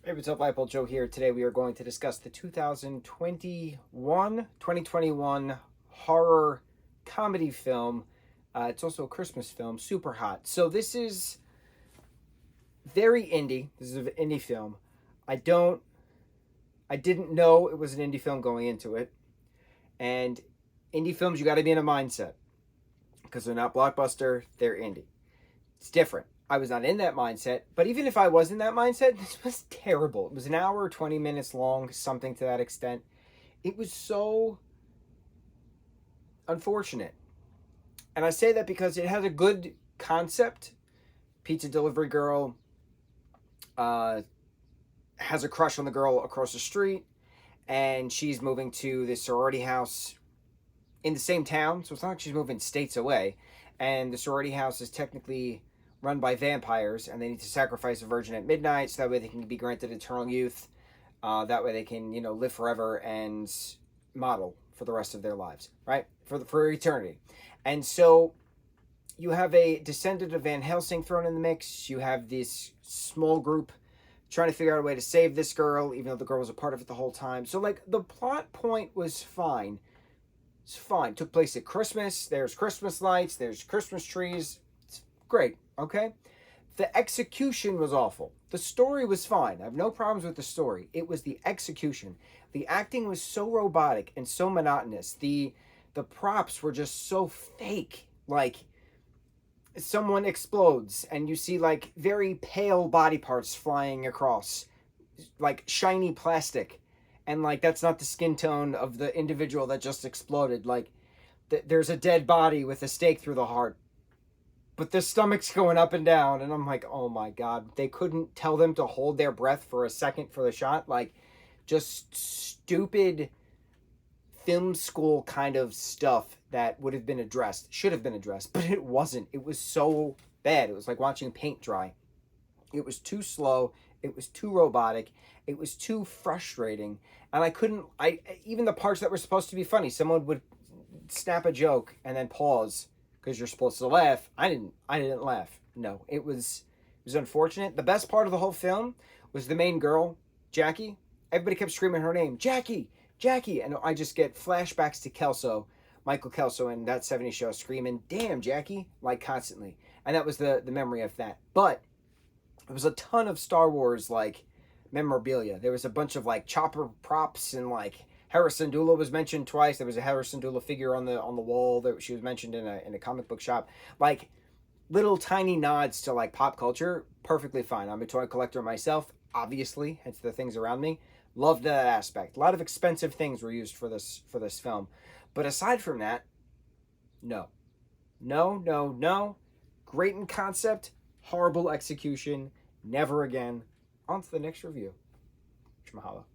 Hey, what's up, lightboltjoe here. Today we are going to discuss the 2021 horror comedy film. It's also a Christmas film, Super Hot. So this is very indie. This is an indie film. I didn't know it was an indie film going into it. And indie films, you got to be in a mindset because they're not blockbuster, they're indie. It's different. I was not in that mindset, but even if I was in that mindset, this was terrible. It was an hour, 20 minutes long, something to that extent. It was so unfortunate. And I say that because it has a good concept. Pizza delivery girl has a crush on the girl across the street, and she's moving to this sorority house in the same town. So it's not like she's moving states away. And the sorority house is technically run by vampires, and they need to sacrifice a virgin at midnight so that way they can be granted eternal youth. That way they can, live forever and model for the rest of their lives, right? For eternity. And so you have a descendant of Van Helsing thrown in the mix. You have this small group trying to figure out a way to save this girl, even though the girl was a part of it the whole time. So, the plot point was fine. It's fine. It took place at Christmas. There's Christmas lights. There's Christmas trees. It's great. Okay? The execution was awful. The story was fine. I have no problems with the story. It was the execution. The acting was so robotic and so monotonous. The props were just so fake. Like, someone explodes and you see very pale body parts flying across, like shiny plastic, and that's not the skin tone of the individual that just exploded. There's a dead body with a stake through the heart, but the stomach's going up and down, and I'm like, oh my god, they couldn't tell them to hold their breath for a second for the shot. Just stupid film school kind of stuff that would have been addressed, should have been addressed, but it wasn't. It was so bad. It was like watching paint dry. It was too slow. It was too robotic. It was too frustrating. And even the parts that were supposed to be funny, someone would snap a joke and then pause because you're supposed to laugh. I didn't laugh. No, it was unfortunate. The best part of the whole film was the main girl, Jackie. Everybody kept screaming her name, Jackie, Jackie. And I just get flashbacks to Michael Kelso in that 70s show screaming, damn, Jackie, constantly. And that was the memory of that. But there was a ton of Star Wars, memorabilia. There was a bunch of, chopper props, and, Hera Syndulla was mentioned twice. There was a Hera Syndulla figure on the wall that she was mentioned in a comic book shop. Little tiny nods to, pop culture, perfectly fine. I'm a toy collector myself, obviously, hence the things around me. Loved that aspect. A lot of expensive things were used for this film. But aside from that, no. No. Great in concept, horrible execution. Never again. On to the next review. Mahalo.